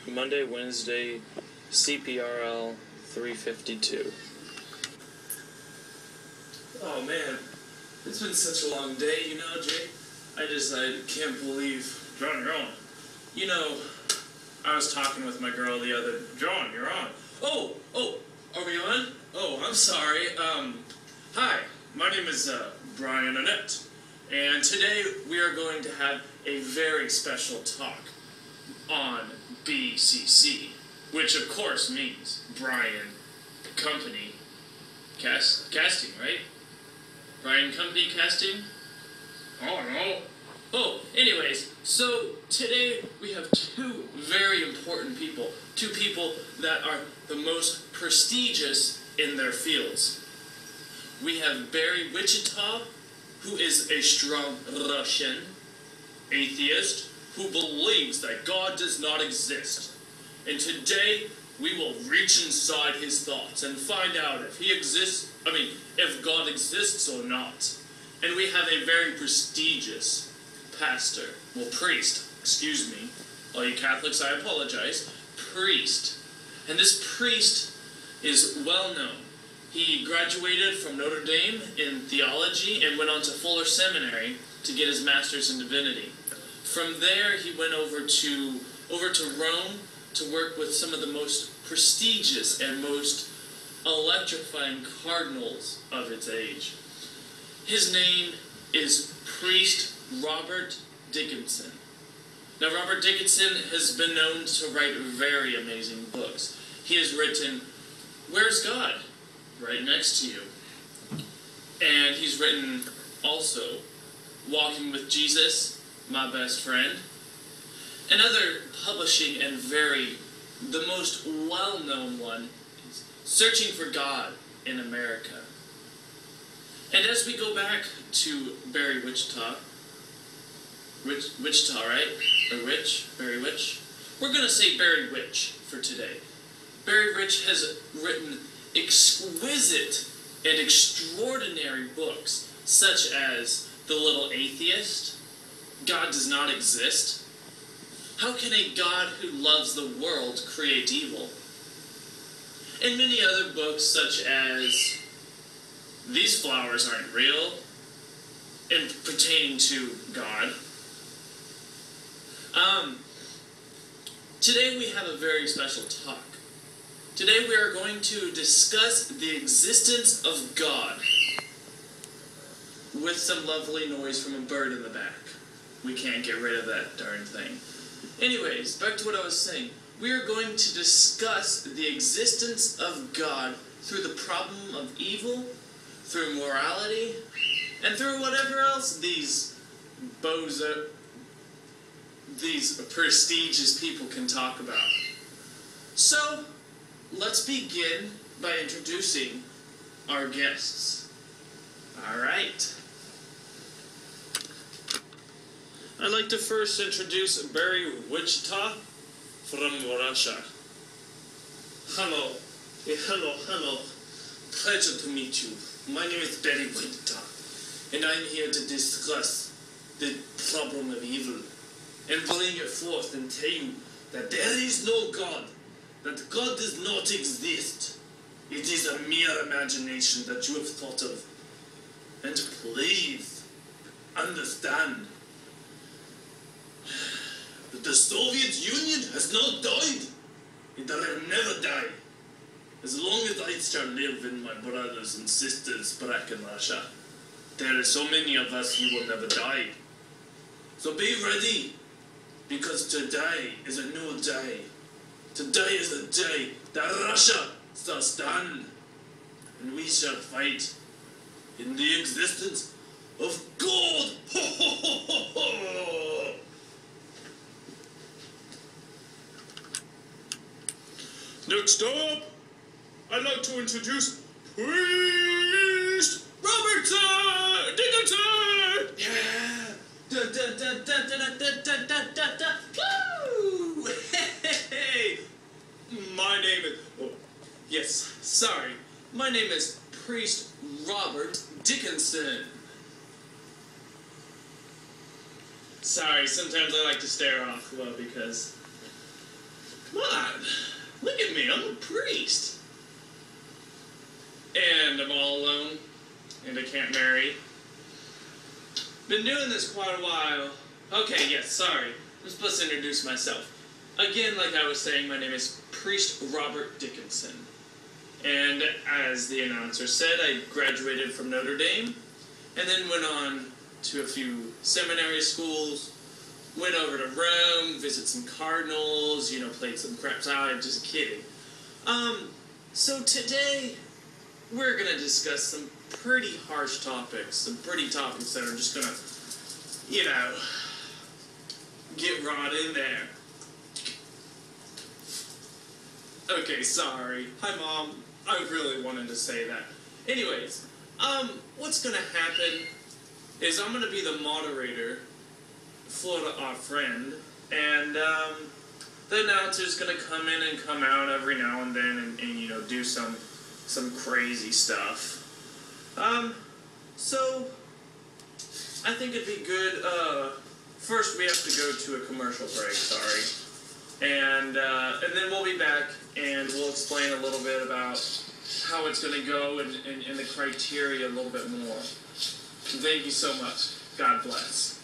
Monday, Wednesday, Cprl 352. Oh man, it's been such a long day, you know, Jay. I can't believe. John, you're on. You know, I was talking with my girl the other. John, you're on. Oh, are we on? Oh, I'm sorry. Hi, my name is Brian Annette, and today we are going to have a very special talk on BCC, which of course means Brian Company Casting, right? Brian Company Casting? Oh no. Oh, anyways, so today we have two very important people, two people that are the most prestigious in their fields. We have Barry Wichita, who is a strong Russian atheist who believes that God does not exist. And today, we will reach inside his thoughts and find out if if God exists or not. And we have a very prestigious priest, excuse me. All you Catholics, I apologize. Priest. And this priest is well known. He graduated from Notre Dame in theology and went on to Fuller Seminary to get his master's in divinity. From there, he went over to Rome to work with some of the most prestigious and most electrifying cardinals of its age. His name is Priest Robert Dickinson. Now, Robert Dickinson has been known to write very amazing books. He has written Where's God? Right next to you. And he's written also Walking with Jesus, My Best Friend. Another publishing and the most well-known one is Searching for God in America. And as we go back to Barry Wichita, Wichita, right? Or Witch? Barry Witch? We're going to say Barry Witch for today. Barry Witch has written exquisite and extraordinary books, such as The Little Atheist, God Does Not Exist, How Can a God Who Loves the World Create Evil? And many other books, such as These Flowers Aren't Real, and pertaining to God. Today we have a very special talk. Today we are going to discuss the existence of God with some lovely noise from a bird in the back. We can't get rid of that darn thing. Anyways, back to what I was saying. We are going to discuss the existence of God through the problem of evil, through morality, and through whatever else these prestigious people can talk about. So, let's begin by introducing our guests. Alright. I'd like to first introduce Barry Wichita from Russia. Hello. Hello. Pleasure to meet you. My name is Barry Wichita, and I'm here to discuss the problem of evil and bring it forth and tell you that there is no God, that God does not exist. It is a mere imagination that you have thought of. And please understand that the Soviet Union has not died. It will never die. As long as I shall live and my brothers and sisters back in Russia, there are so many of us who will never die. So be ready, because today is a new day. Today is the day that Russia shall stand, and we shall fight in the existence of God. Ho, ho, ho, ho, ho. Next up, I'd like to introduce Priest Robert Dickinson! Yeah! Woo! Hey! My name is Priest Robert Dickinson. Sorry, sometimes I like to stare off, well, because Come on. Look at me. I'm a priest. And I'm all alone. And I can't marry. Been doing this quite a while. Okay, yes, sorry. I'm supposed to introduce myself. Again, like I was saying, my name is Priest Robert Dickinson. And as the announcer said, I graduated from Notre Dame, and then went on to a few seminary schools, went over to Rome, visit some cardinals, played some craps. I'm just kidding. So today, we're going to discuss some pretty harsh topics, some pretty topics that are just going to, get right in there. Okay, sorry. Hi, Mom. I really wanted to say that. Anyways, what's gonna happen is I'm gonna be the moderator for our friend, and, the announcer's gonna come in and come out every now and then and do some crazy stuff. So, I think it'd be good, first we have to go to a commercial break, sorry. And then we'll be back and we'll explain a little bit about how it's going to go and the criteria a little bit more. Thank you so much. God bless.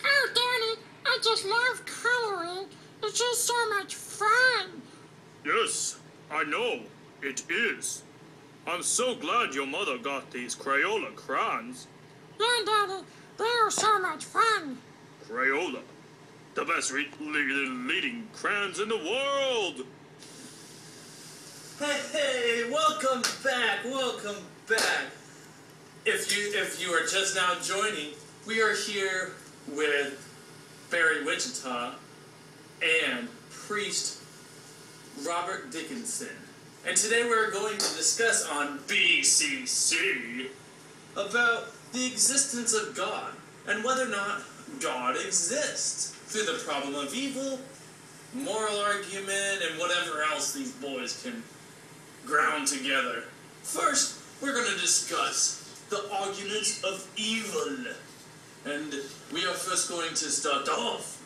Oh, Daddy, I just love coloring. It's just so much fun. Yes, I know. It is. I'm so glad your mother got these Crayola crayons. Yeah, Daddy, they are so much fun. Crayola, the best leading crayons in the world. Hey, welcome back. If you are just now joining, we are here with Barry Wichita and Priest Robert Dickinson. And today we're going to discuss on BCC about the existence of God and whether or not God exists through the problem of evil, moral argument, and whatever else these boys can ground together. First, we're going to discuss the arguments of evil. And we are first going to start off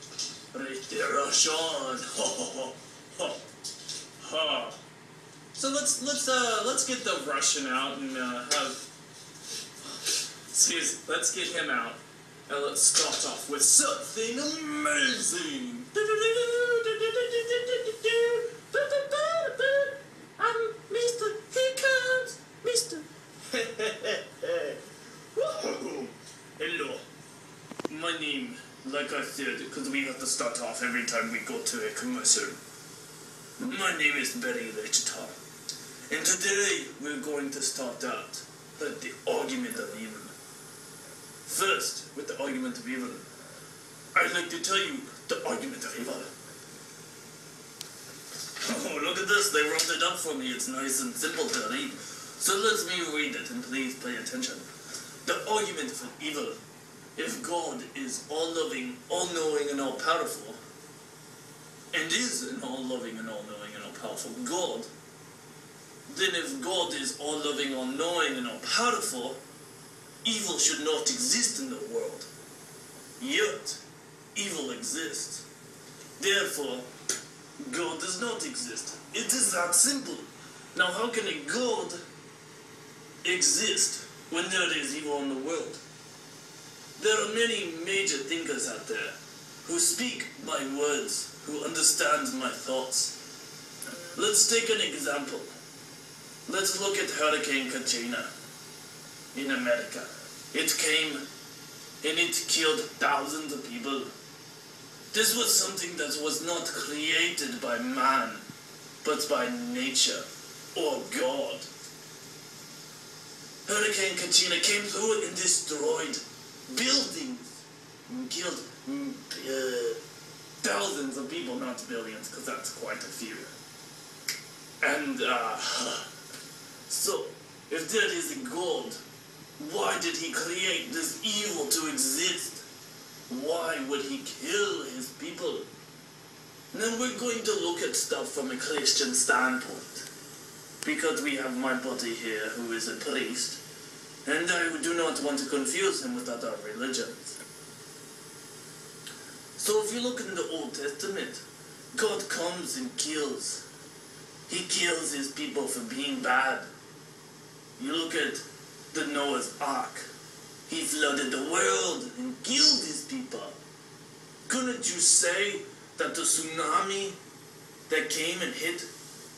right there, Sean. So let's get the Russian out and let's get him out. And let's start off with something amazing. I'm Mr. Here comes Mr. Whoa. Hello. My name, like I said, because we have to start off every time we go to a commercial. My name is Barry Wichita. And today we're going to start out with the argument of evil. First, with the argument of evil, I'd like to tell you the argument of evil. Oh, look at this. They wrote it up for me. It's nice and simple to read. So let me read it, and please pay attention. The argument for evil. If God is all-loving, all-knowing, and all-powerful, and is an all-loving and all-knowing and all-powerful God, then if God is all-loving, all-knowing, and all-powerful, evil should not exist in the world. Yet, evil exists. Therefore, God does not exist. It is that simple. Now, how can a God exist when there is evil in the world? There are many major thinkers out there who speak my words, who understand my thoughts. Let's take an example. Let's look at Hurricane Katrina in America. It came and it killed thousands of people. This was something that was not created by man, but by nature or God. Hurricane Katrina came through and destroyed buildings and killed thousands of people, not billions, because that's quite a few. And, so, if there is a God, why did he create this evil to exist? Why would he kill his people? Now we're going to look at stuff from a Christian standpoint. Because we have my buddy here who is a priest, and I do not want to confuse him with other religions. So if you look in the Old Testament, God comes and kills. He kills his people for being bad. You look at the Noah's Ark. He flooded the world and killed his people. Couldn't you say that the tsunami that came and hit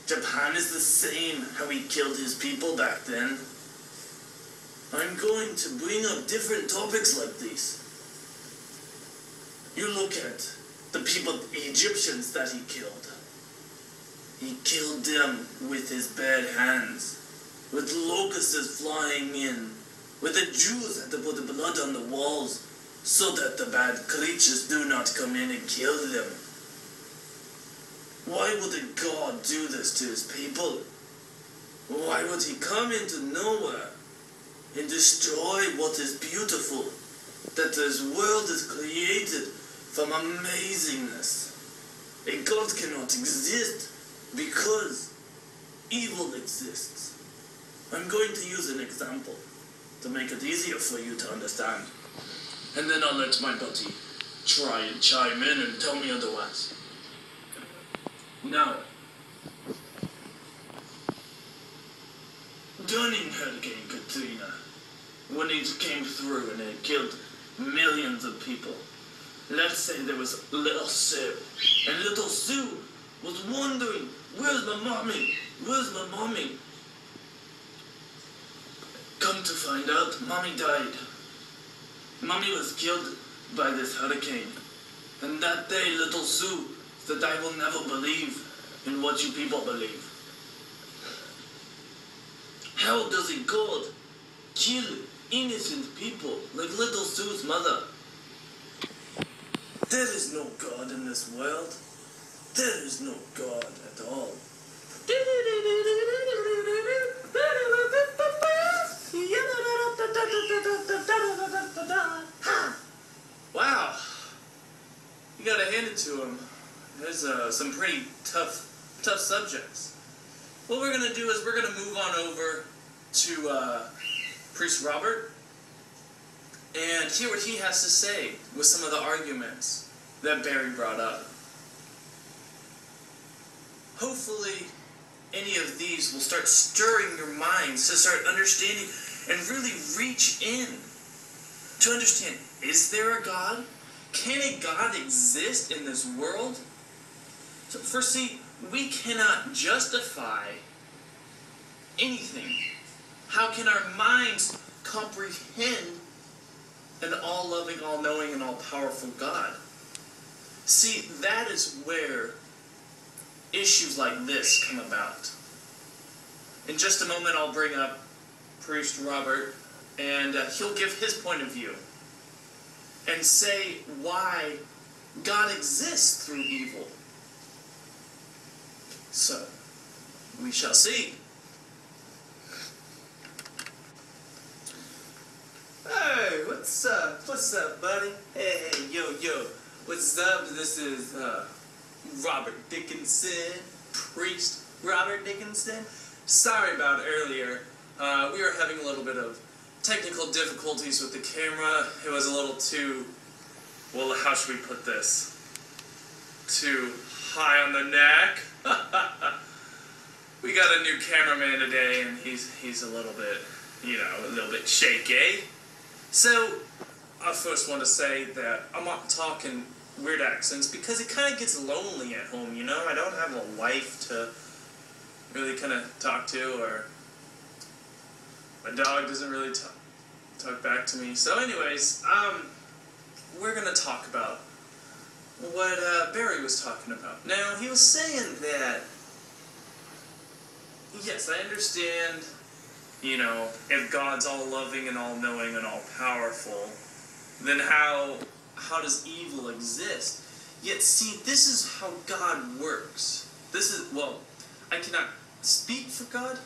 Japan is the same how he killed his people back then? I'm going to bring up different topics like these. You look at the people, the Egyptians that he killed. He killed them with his bad hands, with locusts flying in, with the Jews had to put the blood on the walls so that the bad creatures do not come in and kill them. Why would a God do this to his people? Why would he come into nowhere and destroy what is beautiful, that this world is created from amazingness? A God cannot exist because evil exists. I'm going to use an example to make it easier for you to understand. And then I'll let my buddy try and chime in and tell me otherwise. Now, during Hurricane Katrina, when it came through and it killed millions of people, let's say there was little Sue, and little Sue was wondering, where's my mommy? Where's my mommy? Come to find out, mommy died. Mommy was killed by this hurricane. And that day, little Sue said, I will never believe in what you people believe. How does a God kill innocent people like little Sue's mother? There is no God in this world. There is no God at all. Wow. You gotta hand it to him. There's some pretty tough subjects. What we're gonna do is we're gonna move on over to Priest Robert and hear what he has to say with some of the arguments that Barry brought up. Hopefully, any of these will start stirring your minds to start understanding and really reach in to understand, is there a God? Can a God exist in this world? So first, see, we cannot justify anything. How can our minds comprehend an all-loving, all-knowing, and all-powerful God? See, that is where issues like this come about. In just a moment, I'll bring up Priest Robert, and he'll give his point of view and say why God exists through evil. So, we shall see. Hey, what's up? What's up, buddy? Hey, yo. What's up? This is, Robert Dickinson, Priest Robert Dickinson. Sorry about earlier. We were having a little bit of technical difficulties with the camera. It was a little too, well, how should we put this? Too high on the neck. We got a new cameraman today, and he's a little bit, a little bit shaky. So, I first want to say that I'm not talking weird accents because it kind of gets lonely at home, I don't have a wife to really kind of talk to, or my dog doesn't really talk back to me. So anyways, we're going to talk about what Barry was talking about. Now, he was saying that, yes, I understand, if God's all-loving and all-knowing and all-powerful, then how does evil exist? Yet, see, this is how God works. I cannot speak for God,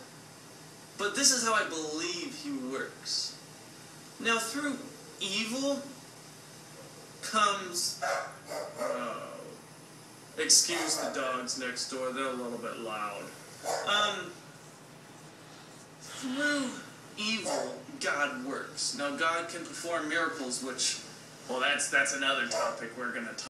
but this is how I believe he works. Now, through evil comes... excuse the dogs next door, they're a little bit loud. Through evil, God works. Now, God can perform miracles, which, well, that's another topic we're going to talk